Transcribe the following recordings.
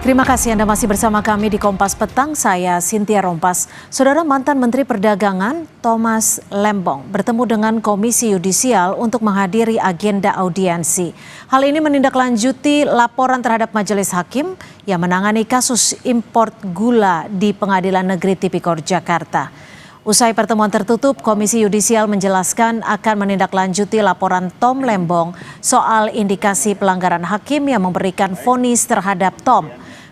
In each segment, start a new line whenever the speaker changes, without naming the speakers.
Terima kasih Anda masih bersama kami di Kompas Petang, saya Cynthia Rompas. Saudara, mantan Menteri Perdagangan Thomas Lembong bertemu dengan Komisi Yudisial untuk menghadiri agenda audiensi. Hal ini menindaklanjuti laporan terhadap Majelis Hakim yang menangani kasus impor gula di Pengadilan Negeri Tipikor Jakarta. Usai pertemuan tertutup, Komisi Yudisial menjelaskan akan menindaklanjuti laporan Tom Lembong soal indikasi pelanggaran hakim yang memberikan vonis terhadap Tom.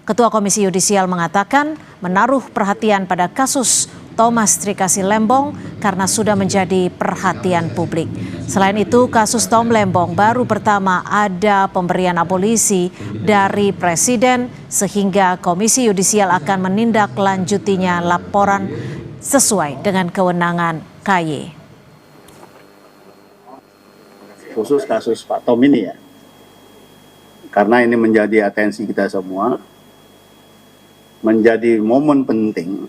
Ketua Komisi Yudisial mengatakan menaruh perhatian pada kasus Thomas Trikasih Lembong karena sudah menjadi perhatian publik. Selain itu, kasus Tom Lembong baru pertama ada pemberian abolisi dari Presiden sehingga Komisi Yudisial akan menindaklanjutinya laporan sesuai dengan kewenangan KY.
Khusus kasus Pak Tom ini ya, karena ini menjadi atensi kita semua, menjadi momen penting,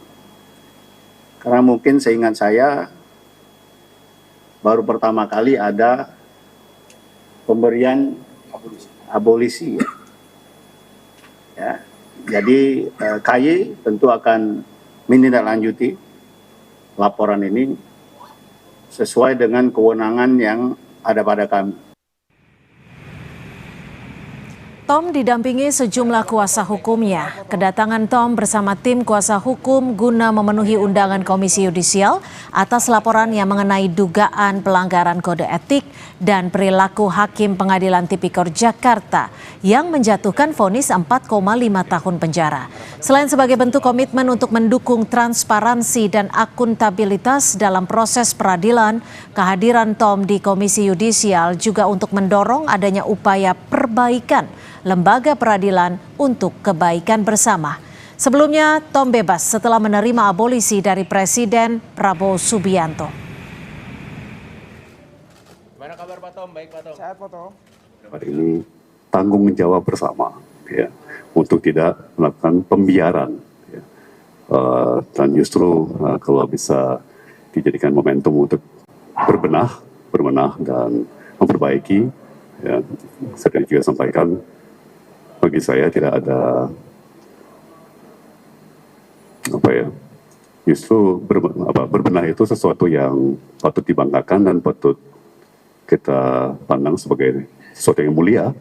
karena mungkin seingat saya baru pertama kali ada pemberian abolisi ya. Jadi KY tentu akan menindaklanjuti laporan ini sesuai dengan kewenangan yang ada pada kami.
Tom didampingi sejumlah kuasa hukumnya. Kedatangan Tom bersama tim kuasa hukum guna memenuhi undangan Komisi Yudisial atas laporan yang mengenai dugaan pelanggaran kode etik dan perilaku Hakim Pengadilan Tipikor Jakarta yang menjatuhkan vonis 4,5 tahun penjara. Selain sebagai bentuk komitmen untuk mendukung transparansi dan akuntabilitas dalam proses peradilan, kehadiran Tom di Komisi Yudisial juga untuk mendorong adanya upaya perbaikan lembaga peradilan untuk kebaikan bersama. Sebelumnya, Tom bebas setelah menerima abolisi dari Presiden Prabowo Subianto.
Gimana kabar Pak Tom? Baik Pak Tom. Sehat Pak Tom.
Ini tanggung jawab bersama ya, untuk tidak melakukan pembiaran ya. Dan justru kalau bisa dijadikan momentum untuk berbenah dan memperbaiki ya, saya juga sampaikan, bagi saya tidak ada justru berbenah itu sesuatu yang patut dibanggakan dan patut kita pandang sebagai sesuatu yang mulia.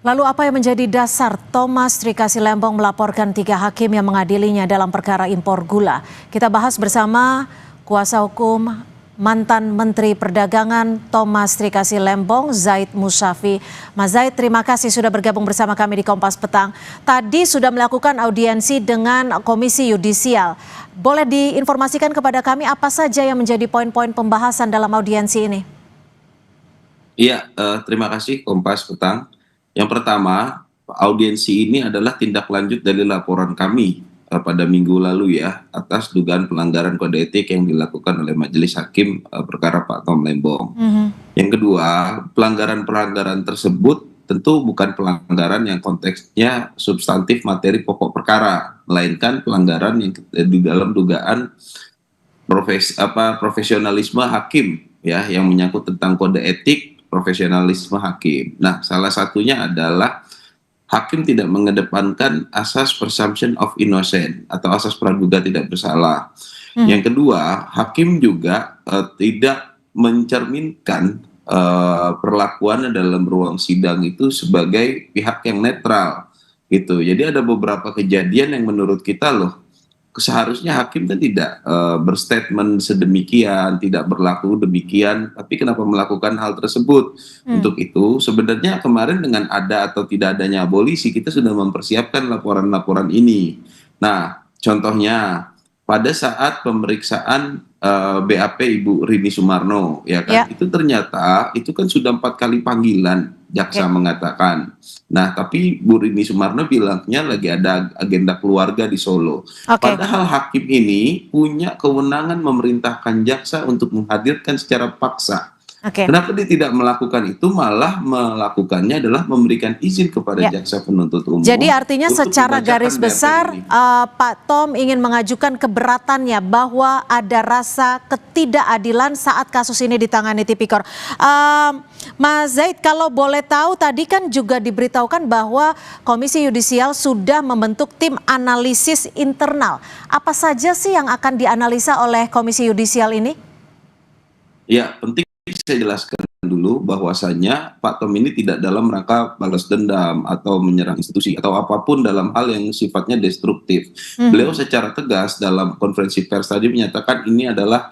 Lalu apa yang menjadi dasar Thomas Trikasih Lembong melaporkan 3 hakim yang mengadilinya dalam perkara impor gula? Kita bahas bersama kuasa hukum mantan Menteri Perdagangan Thomas Trikasih Lembong, Zaid Musyafi. Mas Zaid, terima kasih sudah bergabung bersama kami di Kompas Petang. Tadi sudah melakukan audiensi dengan Komisi Yudisial. Boleh diinformasikan kepada kami apa saja yang menjadi poin-poin pembahasan dalam audiensi ini?
Iya, terima kasih Kompas Petang. Yang pertama, audiensi ini adalah tindak lanjut dari laporan kami pada minggu lalu ya, atas dugaan pelanggaran kode etik yang dilakukan oleh Majelis Hakim perkara Pak Tom Lembong. Yang kedua, pelanggaran-pelanggaran tersebut tentu bukan pelanggaran yang konteksnya substantif materi pokok perkara, melainkan pelanggaran yang di dalam dugaan profesionalisme hakim ya, yang menyangkut tentang kode etik profesionalisme hakim. Nah, salah satunya adalah hakim tidak mengedepankan asas presumption of innocence atau asas praduga tidak bersalah. Yang kedua, hakim juga tidak mencerminkan perlakuan dalam ruang sidang itu sebagai pihak yang netral gitu. Jadi ada beberapa kejadian yang menurut kita seharusnya hakim kan tidak berstatement sedemikian, tidak berlaku demikian, tapi kenapa melakukan hal tersebut? Untuk itu sebenarnya kemarin dengan ada atau tidak adanya abolisi, kita sudah mempersiapkan laporan-laporan ini. Nah, contohnya pada saat pemeriksaan BAP Ibu Rini Sumarno, ya kan, itu ternyata itu kan sudah 4 kali panggilan jaksa mengatakan. Nah, tapi Bu Rini Sumarno bilangnya lagi ada agenda keluarga di Solo. Padahal hakim ini punya kewenangan memerintahkan jaksa untuk menghadirkan secara paksa
Oke.
Kenapa dia tidak melakukan itu, malah melakukannya adalah memberikan izin kepada
Ya.
jaksa penuntut umum.
Jadi artinya
untuk
secara
membacakan
garis
BAP
besar
ini.
Pak Tom ingin mengajukan keberatannya bahwa ada rasa ketidakadilan saat kasus ini ditangani Tipikor. Mas Zaid, kalau boleh tahu, tadi kan juga diberitahukan bahwa Komisi Yudisial sudah membentuk tim analisis internal. Apa saja sih yang akan dianalisa oleh Komisi Yudisial ini?
Ya, penting saya jelaskan dulu bahwasanya Pak Tom ini tidak dalam rangka balas dendam atau menyerang institusi atau apapun dalam hal yang sifatnya destruktif. Beliau secara tegas dalam konferensi pers tadi menyatakan ini adalah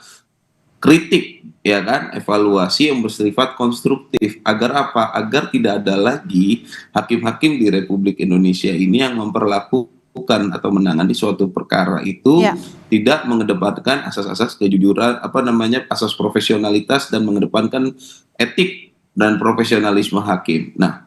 kritik, ya kan, evaluasi yang bersifat konstruktif. Agar apa? Agar tidak ada lagi hakim-hakim di Republik Indonesia ini yang memperlakukan atau menangani suatu perkara itu tidak mengedepankan asas-asas kejujuran, asas profesionalitas dan mengedepankan etik dan profesionalisme hakim. Nah,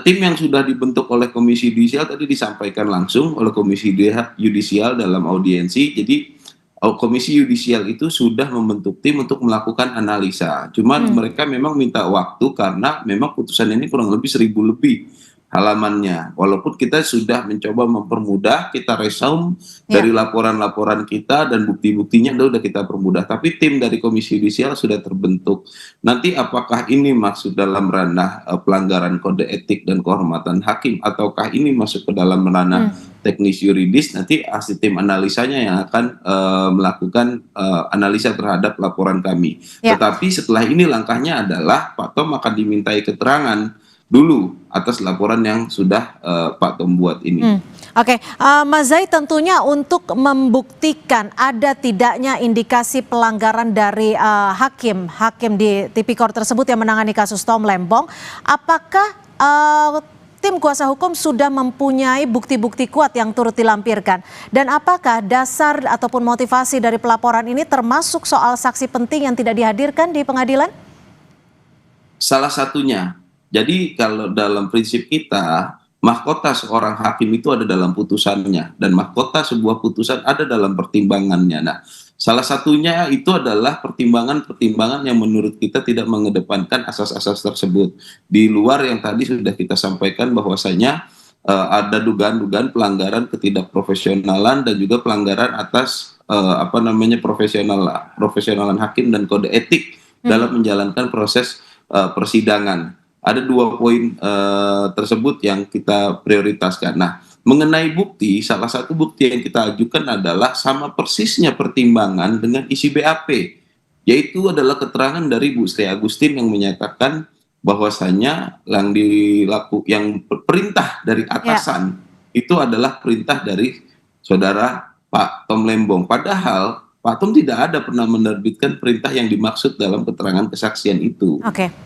tim yang sudah dibentuk oleh Komisi Yudisial tadi disampaikan langsung oleh Komisi Yudisial dalam audiensi. Jadi Komisi Yudisial itu sudah membentuk tim untuk melakukan analisa. Cuman mereka memang minta waktu karena memang putusan ini kurang lebih 1000 lebih halamannya. Walaupun kita sudah mencoba mempermudah, kita resume dari laporan-laporan kita dan bukti-buktinya sudah kita permudah. Tapi tim dari Komisi Yudisial sudah terbentuk. Nanti apakah ini masuk dalam ranah pelanggaran kode etik dan kehormatan hakim, ataukah ini masuk ke dalam ranah teknis yuridis, nanti asli tim analisanya yang akan melakukan analisa terhadap laporan kami. Tetapi setelah ini langkahnya adalah Pak Tom akan dimintai keterangan dulu atas laporan yang sudah Pak Tom buat ini.
Oke, Mas Zaid, tentunya untuk membuktikan ada tidaknya indikasi pelanggaran dari hakim di Tipikor tersebut yang menangani kasus Tom Lembong, apakah tim kuasa hukum sudah mempunyai bukti-bukti kuat yang turut dilampirkan? Dan apakah dasar ataupun motivasi dari pelaporan ini termasuk soal saksi penting yang tidak dihadirkan di pengadilan?
Salah satunya. Jadi kalau dalam prinsip kita, mahkota seorang hakim itu ada dalam putusannya, dan mahkota sebuah putusan ada dalam pertimbangannya. Nah, salah satunya itu adalah pertimbangan-pertimbangan yang menurut kita tidak mengedepankan asas-asas tersebut. Di luar yang tadi sudah kita sampaikan bahwasanya ada dugaan-dugaan pelanggaran ketidakprofesionalan dan juga pelanggaran atas profesionalan hakim dan kode etik dalam menjalankan proses persidangan. Ada 2 poin tersebut yang kita prioritaskan. Nah, mengenai bukti, salah satu bukti yang kita ajukan adalah sama persisnya pertimbangan dengan isi BAP, yaitu adalah keterangan dari Bu Sri Agustin yang menyatakan bahwasanya yang perintah dari atasan itu adalah perintah dari saudara Pak Tom Lembong. Padahal Pak Tom tidak ada pernah menerbitkan perintah yang dimaksud dalam keterangan kesaksian itu.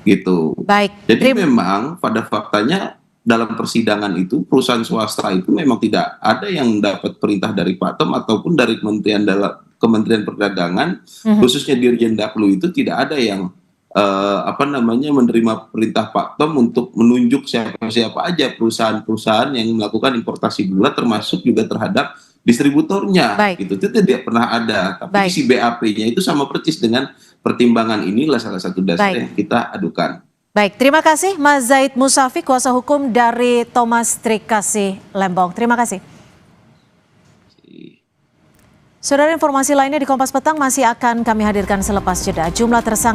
Gitu.
Baik.
Jadi memang pada faktanya dalam persidangan itu perusahaan swasta itu memang tidak ada yang dapat perintah dari Pak Tom ataupun dari Kementerian Perdagangan, khususnya Dirjen Daklu itu tidak ada yang menerima perintah Pak Tom untuk menunjuk siapa-siapa aja perusahaan-perusahaan yang melakukan importasi gula, termasuk juga terhadap distributornya. Gitu. Itu tidak pernah ada. Tapi isi BAP-nya itu sama persis dengan pertimbangan, inilah salah satu dasar yang kita adukan.
Baik, terima kasih Mas Zaid Musafi, kuasa hukum dari Thomas Trikasih Lembong. Terima kasih. Saudara, informasi lainnya di Kompas Petang masih akan kami hadirkan selepas jeda. Jumlah tersangka